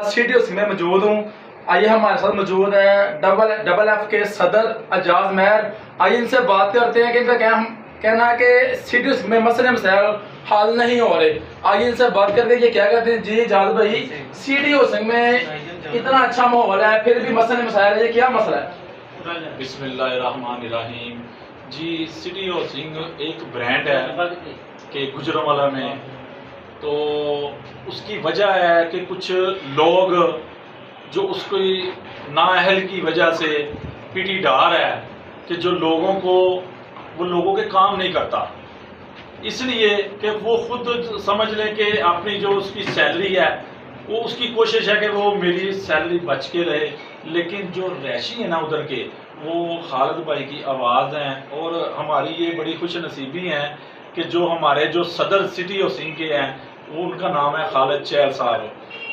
City اس میں موجود ہوں. آئیے ہمارے ساتھ موجود ہے ڈبل ایف کے صدر اعجاز مہر. آئیے ان سے بات کرتے ہیں کہ ان کا کہنا ہے کہ سٹی اس میں مسئلے مسائل حل نہیں ہو رہے. آئیے ان سے بات کرتے ہیں یہ کیا کہتے ہیں. جی اعجاز بھائی، سٹی ہاؤسنگ میں اتنا اچھا ماحول ہے پھر بھی مسئلے مسائل ہے، یہ کیا مسئلہ ہے؟ بسم اللہ الرحمن الرحیم. جی سٹی ہاؤسنگ ایک برانڈ ہے کہ گجرانوالہ میں، تو اس کی وجہ ہے کہ کچھ لوگ جو اس کی نااہل کی وجہ سے پیٹی ڈار ہے کہ جو لوگوں کے کام نہیں کرتا، اس لیے کہ وہ خود سمجھ لیں کہ اپنی جو اس کی سیلری ہے وہ اس کی کوشش ہے کہ وہ میری سیلری بچ کے رہے، لیکن جو رہائشی ہیں نا ادھر کے، وہ خالد بھائی کی آواز ہیں. اور ہماری یہ بڑی خوش نصیبی ہیں کہ جو ہمارے جو صدر سٹی ہاؤسنگ کے ہیں وہ ان کا نام ہے خالد چہل صاحب.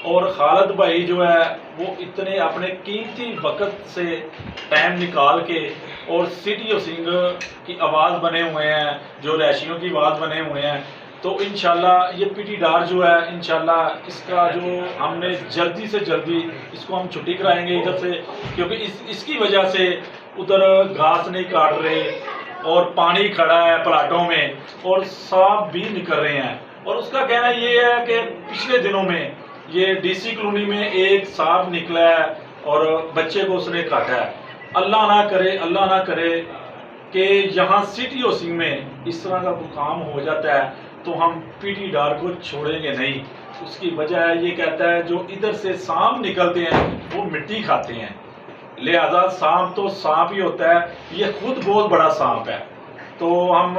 اور خالد بھائی جو ہے وہ اتنے اپنے قیمتی وقت سے ٹائم نکال کے اور سٹی ہاؤسنگ کی آواز بنے ہوئے ہیں، جو رہائشیوں کی آواز بنے ہوئے ہیں. تو انشاءاللہ یہ پی ٹی ڈار جو ہے انشاءاللہ اس کا جو ہم نے جلدی سے جلدی اس کو ہم چھٹی کرائیں گے ادھر سے، کیونکہ اس کی وجہ سے ادھر گھاس نہیں کاٹ رہے اور پانی کھڑا ہے پلاٹوں میں اور سانپ بھی نکل رہے ہیں. اور اس کا کہنا یہ ہے کہ پچھلے دنوں میں یہ ڈی سی کالونی میں ایک سانپ نکلا ہے اور بچے کو اس نے کاٹا ہے. اللہ نہ کرے کہ یہاں سٹی ہاؤسنگ میں اس طرح کا کوئی کام ہو جاتا ہے تو ہم پی ٹی ڈار کو چھوڑیں گے نہیں. اس کی وجہ ہے یہ کہتا ہے جو ادھر سے سانپ نکلتے ہیں وہ مٹی کھاتے ہیں، لہذا سانپ تو سانپ ہی ہوتا ہے، یہ خود بہت بڑا سانپ ہے. تو ہم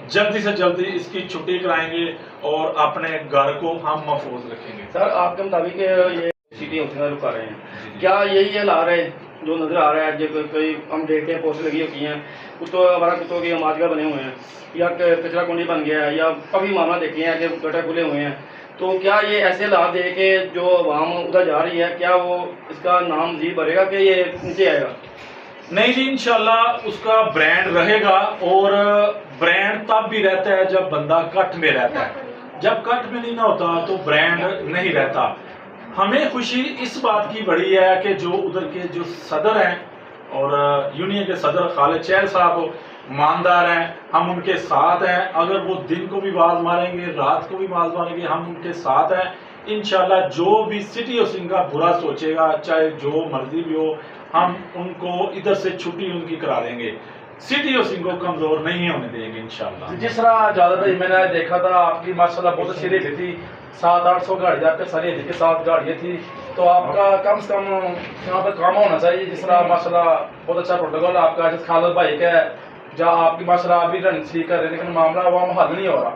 جلدی سے جلدی اس کی چھٹی کرائیں گے اور اپنے گھر کو ہم محفوظ رکھیں گے. سر آپ کے مطابق یہ سٹی ہاؤسنگ رکا رہے ہیں، کیا یہی حال ہے جو نظر آ رہا ہے؟ جو کوئی ہم دیکھتے ہیں پوسٹر لگی ہوتی ہیں، کتوں کی ماجگا بنے ہوئے ہیں یا کچرا کنڈی بن گیا ہے، یا کبھی معاملہ دیکھے ہیں کہ گٹر کھلے ہوئے ہیں. تو کیا یہ ایسے حالات ہے کہ جو عوام ادھر جا رہی ہے کیا وہ اس کا نام مزید بڑھے گا کہ یہ نیچے آئے گا؟ نہیں جی، انشاءاللہ اس کا برانڈ رہے گا. اور برانڈ تب بھی رہتا ہے جب بندہ کٹ میں رہتا ہے، جب کٹ میں نہیں نہ ہوتا تو برانڈ نہیں رہتا. ہمیں خوشی اس بات کی بڑی ہے کہ جو ادھر کے جو صدر ہیں اور یونین کے صدر خالد چہل صاحب ایماندار ہیں، ہم ان کے ساتھ ہیں. اگر وہ دن کو بھی آواز ماریں گے، رات کو بھی آواز ماریں گے، ہم ان کے ساتھ ہیں. انشاءاللہ جو بھی سٹی ہاؤسنگ کا برا سوچے گا، چاہے جو مرضی بھی ہو، ہم ان کو ادھر سے چھٹی ان کی کرا دیں گے. سٹی ہاؤسنگ کو کمزور نہیں ہونے دیں گے انشاءاللہ. جس طرح اعجاز بھائی میں نے دیکھا تھا آپ کی ماشاءاللہ بہت اچھی ریٹ تھی، 700-800 گاڑی آپ کے ساری کے ساتھ گاڑیاں تھی. تو آپ کا کم سے کم یہاں پہ کام ہونا چاہیے. جس طرح ماشاءاللہ بہت اچھا پروٹوکول آپ کا، جس خالد بھائی کا ہے، جہاں آپ کی ماشاءاللہ ابھی رننگ ٹھیک کر رہے ہیں، لیکن معاملہ وہ حل نہیں ہو رہا.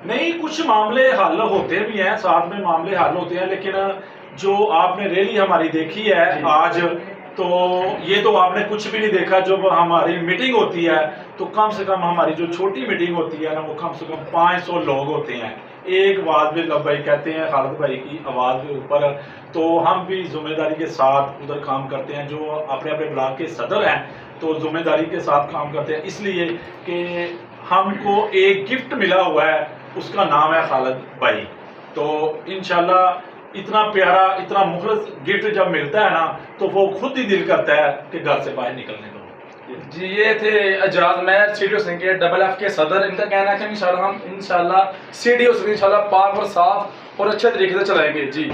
نہیں، کچھ معاملے حل ہوتے بھی ہیں، ساتھ میں معاملے حل ہوتے ہیں، لیکن جو آپ نے ریلی ہماری دیکھی ہے آج، تو یہ تو آپ نے کچھ بھی نہیں دیکھا. جب ہماری میٹنگ ہوتی ہے تو کم سے کم ہماری جو چھوٹی میٹنگ ہوتی ہے نا، وہ کم سے کم 500 لوگ ہوتے ہیں. ایک آواز بھی بھائی کہتے ہیں خالد بھائی کی آواز کے اوپر. تو ہم بھی ذمہ داری کے ساتھ ادھر کام کرتے ہیں. جو اپنے اپنے بلاک کے صدر ہیں تو ذمہ داری کے ساتھ کام کرتے ہیں، اس لیے کہ ہم کو ایک گفٹ ملا ہوا ہے، اس کا نام ہے خالد بھائی. تو انشاءاللہ اتنا پیارا، اتنا مخلص گفٹ جب ملتا ہے نا تو وہ خود ہی دل کرتا ہے کہ گھر سے باہر نکلنے کو. جی یہ تھے اعجاز مہر سٹی ہاؤسنگ کے ڈبل ایف کے صدر. ان کا کہنا ہے کہ انشاءاللہ ہم انشاءاللہ سٹی ہاؤسنگ انشاءاللہ پاک اور صاف اور اچھے طریقے سے چلائیں گے. جی